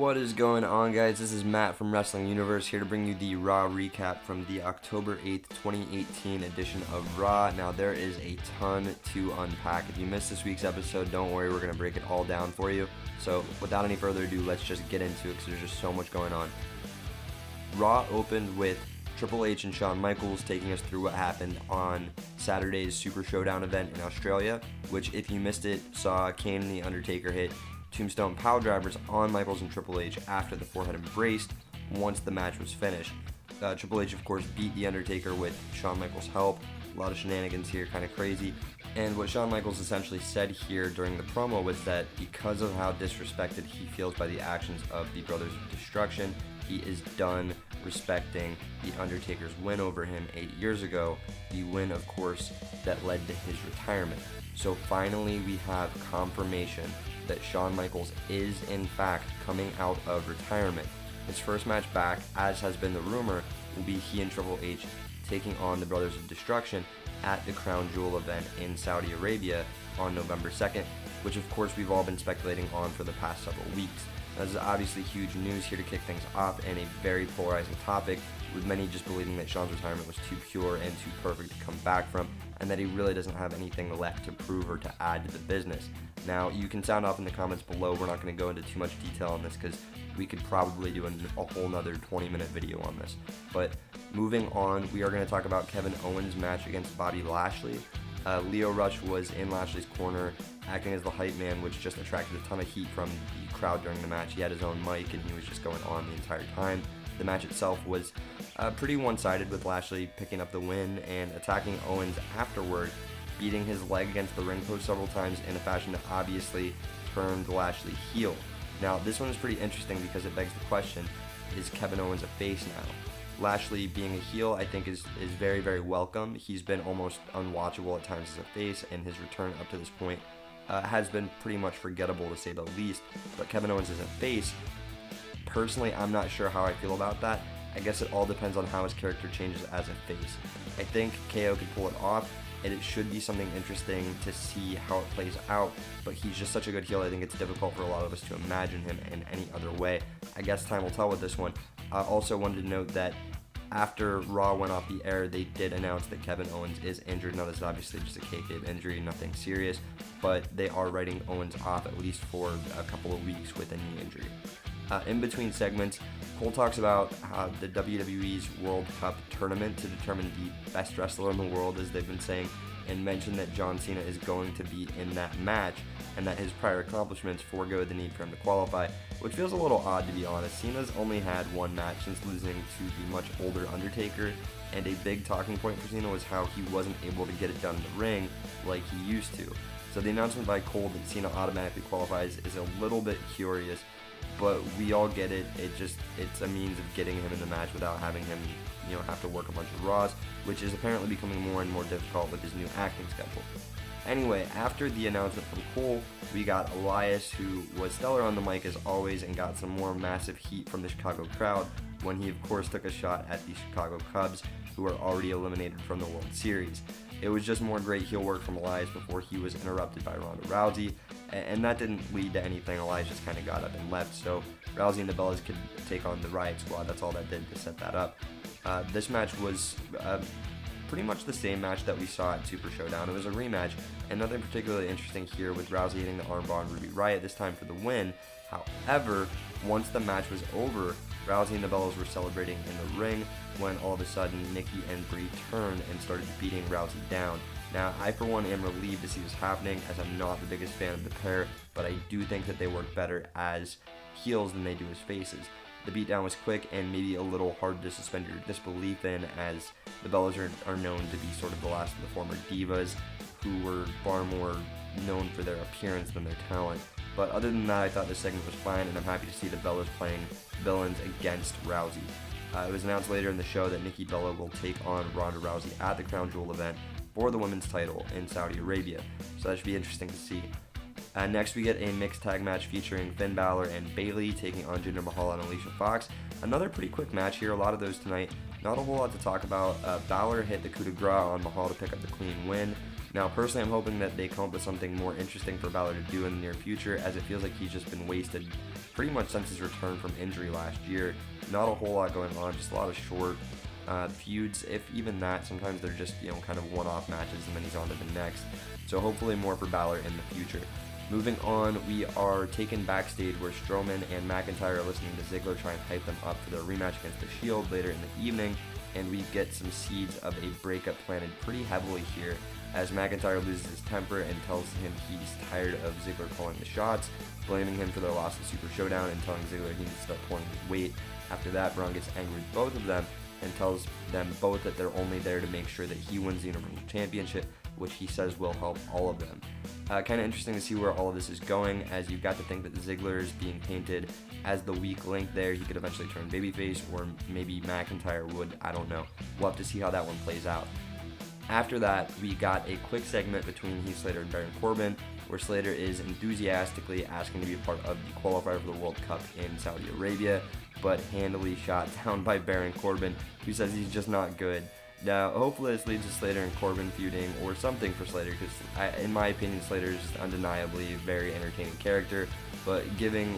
What is going on, guys? This is Matt from Wrestling Universe here to bring you the Raw recap from the October 8th, 2018 edition of Raw. Now, there is a ton to unpack. If you missed this week's episode, don't worry, we're going to break it all down for you. So, without any further ado, let's just get into it because there's just so much going on. Raw opened with Triple H and Shawn Michaels taking us through what happened on Saturday's Super Showdown event in Australia, which, if you missed it, saw Kane and The Undertaker hit Tombstone Piledrivers on Michaels and Triple H after the forehead embraced once the match was finished. Triple H, of course, beat The Undertaker with Shawn Michaels' help. A lot of shenanigans here, kind of crazy. And what Shawn Michaels essentially said here during the promo was that because of how disrespected he feels by the actions of the Brothers of Destruction, he is done respecting The Undertaker's win over him 8 years ago, the win, of course, that led to his retirement. So finally we have confirmation that Shawn Michaels is in fact coming out of retirement. His first match back, as has been the rumor, will be he and Triple H taking on the Brothers of Destruction at the Crown Jewel event in Saudi Arabia on November 2nd, which of course we've all been speculating on for the past several weeks. This is obviously huge news here to kick things off and a very polarizing topic, with many just believing that Shawn's retirement was too pure and too perfect to come back from, and that he really doesn't have anything left to prove or to add to the business. Now, you can sound off in the comments below. We're not going to go into too much detail on this because we could probably do a whole nother 20-minute video on this. But moving on, we are going to talk about Kevin Owens' match against Bobby Lashley. Leo Rush was in Lashley's corner, acting as the hype man, which just attracted a ton of heat from the crowd during the match. He had his own mic and he was just going on the entire time. The match itself was pretty one-sided, with Lashley picking up the win and attacking Owens afterward, beating his leg against the ring post several times in a fashion that obviously turned Lashley heel. Now, this one is pretty interesting because it begs the question, is Kevin Owens a face now? Lashley being a heel, I think, is very, very welcome. He's been almost unwatchable at times as a face, and his return up to this point has been pretty much forgettable, to say the least. But Kevin Owens is a face. Personally, I'm not sure how I feel about that. I guess it all depends on how his character changes as a face. I think KO could pull it off, and it should be something interesting to see how it plays out, but he's just such a good heel, I think it's difficult for a lot of us to imagine him in any other way. I guess time will tell with this one. I also wanted to note that after Raw went off the air, they did announce that Kevin Owens is injured. Now, this is obviously just a kayfabe injury, nothing serious, but they are writing Owens off at least for a couple of weeks with a knee injury. In between segments, Cole talks about the WWE's World Cup tournament to determine the best wrestler in the world, as they've been saying, and mentioned that John Cena is going to be in that match and that his prior accomplishments forego the need for him to qualify, which feels a little odd, to be honest. Cena's only had one match since losing to the much older Undertaker, and a big talking point for Cena was how he wasn't able to get it done in the ring like he used to. So the announcement by Cole that Cena automatically qualifies is a little bit curious, but we all get it. It's a means of getting him in the match without having him, have to work a bunch of Raws, which is apparently becoming more and more difficult with his new acting schedule. Anyway, after the announcement from Cole, we got Elias, who was stellar on the mic as always and got some more massive heat from the Chicago crowd when he, of course, took a shot at the Chicago Cubs, who were already eliminated from the World Series. It was just more great heel work from Elias before he was interrupted by Ronda Rousey, and that didn't lead to anything. Elias just kind of got up and left, so Rousey and the Bellas could take on the Riot Squad. That's all that did to set that up. This match was pretty much the same match that we saw at Super Showdown. It was a rematch, and nothing particularly interesting here, with Rousey hitting the armbar on Ruby Riott, this time for the win. However, once the match was over, Rousey and the Bellas were celebrating in the ring when all of a sudden Nikki and Brie turned and started beating Rousey down. Now, I for one am relieved to see this happening, as I'm not the biggest fan of the pair, but I do think that they work better as heels than they do as faces. The beatdown was quick and maybe a little hard to suspend your disbelief in, as the Bellas are known to be sort of the last of the former divas, who were far more known for their appearance than their talent. But other than that, I thought this segment was fine, and I'm happy to see the Bellas playing villains against Rousey. It was announced later in the show that Nikki Bella will take on Ronda Rousey at the Crown Jewel event for the women's title in Saudi Arabia, so that should be interesting to see. Next, we get a mixed tag match featuring Finn Balor and Bayley taking on Jinder Mahal and Alicia Fox. Another pretty quick match here, a lot of those tonight. Not a whole lot to talk about. Balor hit the coup de grace on Mahal to pick up the clean win. Now, personally, I'm hoping that they come up with something more interesting for Balor to do in the near future, as it feels like he's just been wasted pretty much since his return from injury last year. Not a whole lot going on, just a lot of short feuds, if even that. Sometimes they're just, kind of one-off matches, and then he's on to the next. So hopefully more for Balor in the future. Moving on, we are taken backstage where Strowman and McIntyre are listening to Ziggler try and hype them up for their rematch against The Shield later in the evening, and we get some seeds of a breakup planted pretty heavily here, as McIntyre loses his temper and tells him he's tired of Ziggler calling the shots, blaming him for their loss in Super Showdown and telling Ziggler he needs to start pulling his weight. After that, Braun gets angry with both of them and tells them both that they're only there to make sure that he wins the Universal Championship, which he says will help all of them. Kind of interesting to see where all of this is going, as you've got to think that Ziggler is being painted as the weak link there. He could eventually turn babyface, or maybe McIntyre would, I don't know. We'll have to see how that one plays out. After that, we got a quick segment between Heath Slater and Baron Corbin, where Slater is enthusiastically asking to be a part of the qualifier for the World Cup in Saudi Arabia, but handily shot down by Baron Corbin, who says he's just not good. Now, hopefully this leads to Slater and Corbin feuding, or something for Slater, because in my opinion, Slater is just undeniably a very entertaining character, but given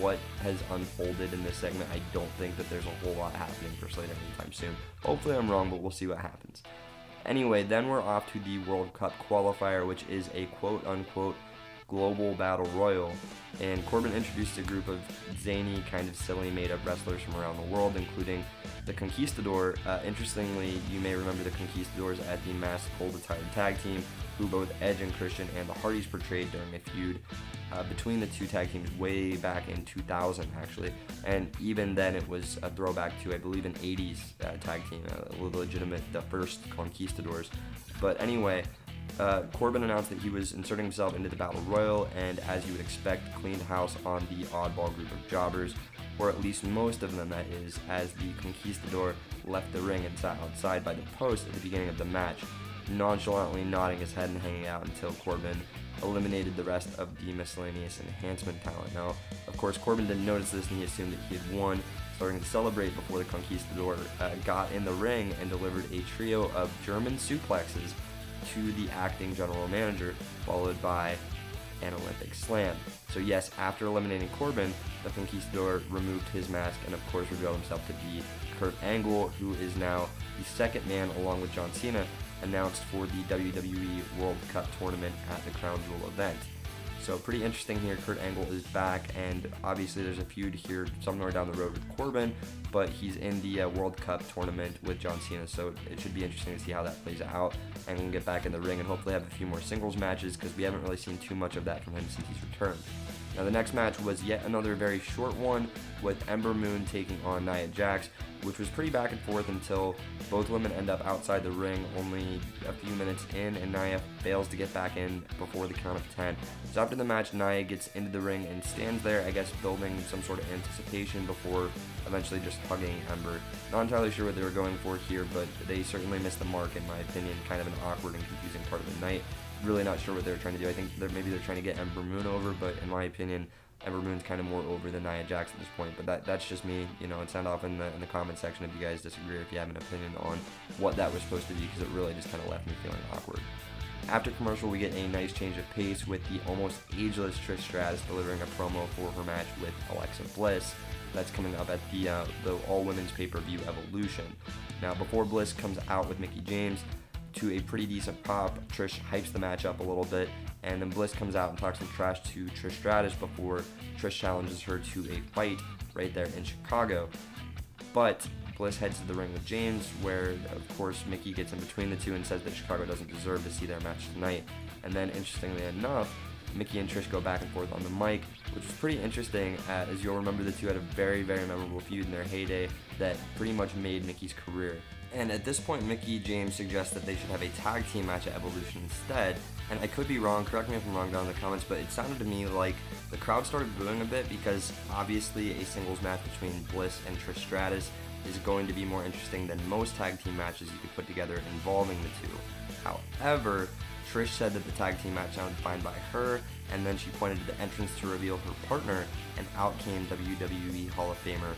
what has unfolded in this segment, I don't think that there's a whole lot happening for Slater anytime soon. Hopefully I'm wrong, but we'll see what happens. Anyway, then we're off to the World Cup qualifier, which is a quote-unquote global battle royal, and Corbin introduced a group of zany, kind of silly made-up wrestlers from around the world, including the Conquistador. Interestingly, you may remember the Conquistadors as the masked gold-attired tag team, who both Edge and Christian and the Hardys portrayed during a feud between the two tag teams way back in 2000, actually. And even then, it was a throwback to, I believe, an 80s tag team, the first Conquistadors. But anyway, Corbin announced that he was inserting himself into the Battle Royal, and as you would expect, cleaned house on the oddball group of jobbers, or at least most of them, that is, as the Conquistador left the ring and sat outside by the post at the beginning of the match, nonchalantly nodding his head and hanging out until Corbin eliminated the rest of the miscellaneous enhancement talent. Now, of course, Corbin didn't notice this, and he assumed that he had won, starting to celebrate before the Conquistador got in the ring and delivered a trio of German suplexes to the acting general manager, followed by an Olympic slam. So yes, after eliminating Corbin, the Conquistador removed his mask and of course revealed himself to be Kurt Angle, who is now the second man, along with John Cena, announced for the WWE World Cup tournament at the Crown Jewel event. So pretty interesting here. Kurt Angle is back, and obviously there's a feud here somewhere down the road with Corbin, but he's in the World Cup tournament with John Cena, so it should be interesting to see how that plays out, and we'll get back in the ring and hopefully have a few more singles matches, because we haven't really seen too much of that from him since he's returned. Now, the next match was yet another very short one, with Ember Moon taking on Nia Jax, which was pretty back and forth until both women end up outside the ring only a few minutes in, and Nia fails to get back in before the count of 10. So after the match, Nia gets into the ring and stands there, I guess building some sort of anticipation before eventually just hugging Ember. Not entirely sure what they were going for here, but they certainly missed the mark in my opinion. Kind of an awkward and confusing part of the night. Really not sure what they were trying to do. I think maybe they're trying to get Ember Moon over, but in my opinion, Ember Moon's kind of more over than Nia Jax at this point. But that's just me, and sound off in the comment section if you guys disagree, or if you have an opinion on what that was supposed to be, because it really just kind of left me feeling awkward. After commercial, we get a nice change of pace with the almost ageless Trish Stratus delivering a promo for her match with Alexa Bliss. That's coming up at the all-women's pay-per-view Evolution. Now, before Bliss comes out with Mickie James to a pretty decent pop, Trish hypes the match up a little bit, and then Bliss comes out and talks some trash to Trish Stratus before Trish challenges her to a fight right there in Chicago. But Bliss heads to the ring with James, where of course Mickie gets in between the two and says that Chicago doesn't deserve to see their match tonight. And then interestingly enough, Mickie and Trish go back and forth on the mic, which was pretty interesting, as you'll remember the two had a very, very memorable feud in their heyday that pretty much made Mickie's career. And at this point, Mickie James suggests that they should have a tag team match at Evolution instead. And I could be wrong, correct me if I'm wrong down in the comments, but it sounded to me like the crowd started booing a bit, because obviously a singles match between Bliss and Trish Stratus is going to be more interesting than most tag team matches you could put together involving the two. However, Trish said that the tag team match sounded fine by her, and then she pointed to the entrance to reveal her partner, and out came WWE Hall of Famer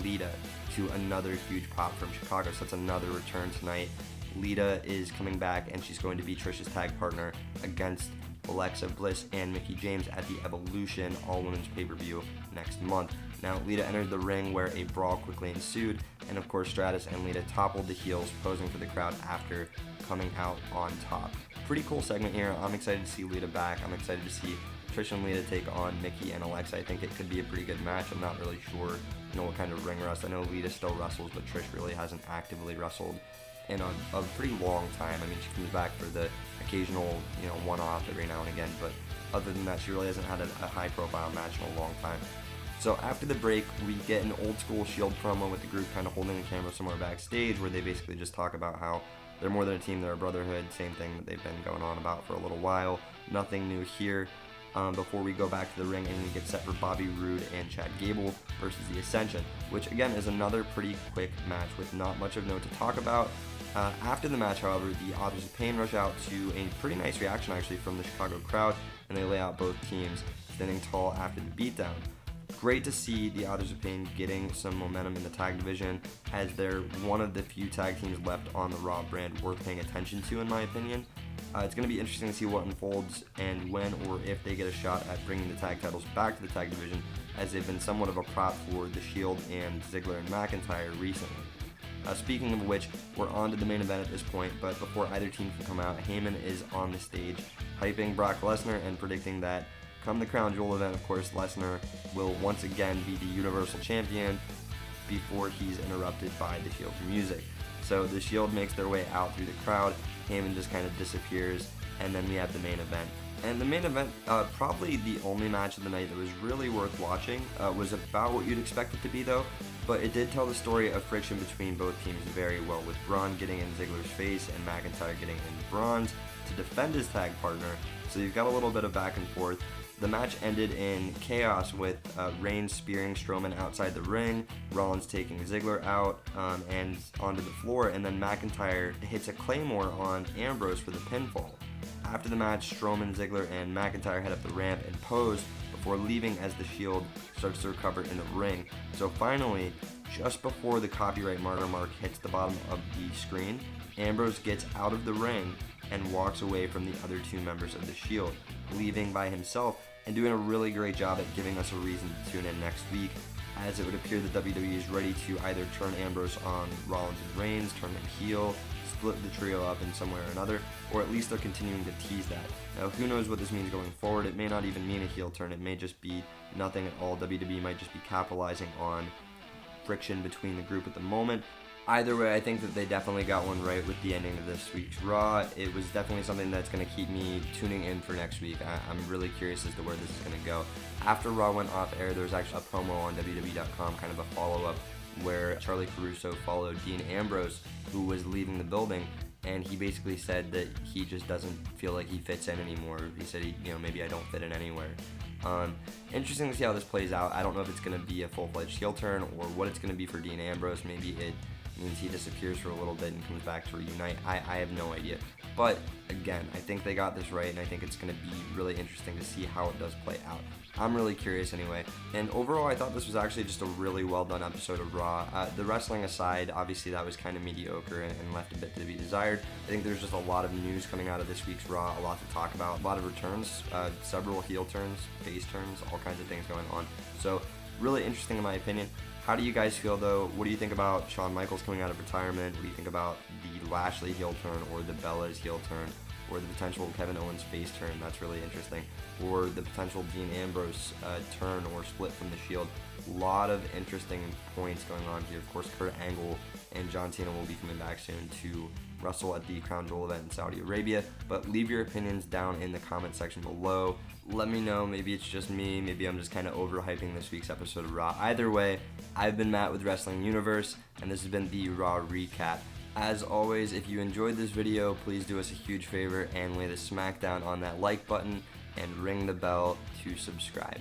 Lita to another huge pop from Chicago. So that's another return tonight Lita is coming back, and she's going to be Trish's tag partner against Alexa Bliss and Mickie James at the Evolution All-Women's pay-per-view next month. Now, Lita entered the ring where a brawl quickly ensued, and of course Stratus and Lita toppled the heels, posing for the crowd after coming out on top. Pretty cool segment here. I'm excited to see Lita back. I'm excited to see Trish and Lita take on Mickie and Alexa. I think it could be a pretty good match. I'm not really sure, what kind of ring rust. I know Lita still wrestles, but Trish really hasn't actively wrestled in a pretty long time. I mean, she comes back for the occasional, one-off every now and again, but other than that, she really hasn't had a high-profile match in a long time. So after the break, we get an old-school Shield promo with the group kind of holding the camera somewhere backstage, where they basically just talk about how they're more than a team, they're a brotherhood, same thing that they've been going on about for a little while. Nothing new here. Before we go back to the ring and we get set for Bobby Roode and Chad Gable versus The Ascension, which again is another pretty quick match with not much of note to talk about. After the match, however, the Authors of Pain rush out to a pretty nice reaction actually from the Chicago crowd, and they lay out both teams standing tall after the beatdown. Great to see the Authors of Pain getting some momentum in the tag division, as they're one of the few tag teams left on the Raw brand worth paying attention to, in my opinion. It's going to be interesting to see what unfolds and when or if they get a shot at bringing the tag titles back to the tag division, as they've been somewhat of a prop for the Shield and Ziggler and McIntyre recently. Speaking of which, we're on to the main event at this point, but before either team can come out, Heyman is on the stage hyping Brock Lesnar and predicting that come the Crown Jewel event, of course, Lesnar will once again be the Universal Champion before he's interrupted by the Shield's music. So the Shield makes their way out through the crowd, Heyman just kind of disappears, and then we have the main event. And the main event, probably the only match of the night that was really worth watching, was about what you'd expect it to be though, but it did tell the story of friction between both teams very well, with Braun getting in Ziggler's face and McIntyre getting in Braun's to defend his tag partner, so you've got a little bit of back and forth. The match ended in chaos with Reigns spearing Strowman outside the ring, Rollins taking Ziggler out and onto the floor, and then McIntyre hits a Claymore on Ambrose for the pinfall. After the match, Strowman, Ziggler, and McIntyre head up the ramp and pose before leaving as the Shield starts to recover in the ring. So finally, just before the copyright mark hits the bottom of the screen, Ambrose gets out of the ring and walks away from the other two members of the Shield, leaving by himself and doing a really great job at giving us a reason to tune in next week, as it would appear that WWE is ready to either turn Ambrose on Rollins and Reigns, turn him heel, split the trio up in some way or another, or at least they're continuing to tease that. Now, who knows what this means going forward? It may not even mean a heel turn, it may just be nothing at all. WWE might just be capitalizing on friction between the group at the moment. Either way, I think that they definitely got one right with the ending of this week's Raw. It was definitely something that's going to keep me tuning in for next week. I'm really curious as to where this is going to go. After Raw went off air, there was actually a promo on WWE.com, kind of a follow-up, where Charlie Caruso followed Dean Ambrose, who was leaving the building, and he basically said that he just doesn't feel like he fits in anymore. He said, maybe I don't fit in anywhere. Interesting to see how this plays out. I don't know if it's going to be a full-fledged heel turn or what it's going to be for Dean Ambrose. Maybe it means he disappears for a little bit and comes back to reunite. I have no idea. But again, I think they got this right, and I think it's going to be really interesting to see how it does play out. I'm really curious anyway. And overall, I thought this was actually just a really well done episode of Raw. The wrestling aside, obviously that was kind of mediocre and left a bit to be desired. I think there's just a lot of news coming out of this week's Raw, a lot to talk about, a lot of returns, several heel turns, face turns, all kinds of things going on. So really interesting in my opinion. How do you guys feel though? What do you think about Shawn Michaels coming out of retirement? What do you think about the Lashley heel turn or the Bella's heel turn? Or the potential Kevin Owens face turn? That's really interesting. Or the potential Dean Ambrose turn or split from the Shield. A lot of interesting points going on here. Of course, Kurt Angle and John Cena will be coming back soon to wrestle at the Crown Jewel event in Saudi Arabia. But leave your opinions down in the comment section below. Let me know. Maybe it's just me. Maybe I'm just kind of overhyping this week's episode of Raw. Either way, I've been Matt with Wrestling Universe, and this has been the Raw Recap. As always, if you enjoyed this video, please do us a huge favor and lay the smack down on that like button and ring the bell to subscribe.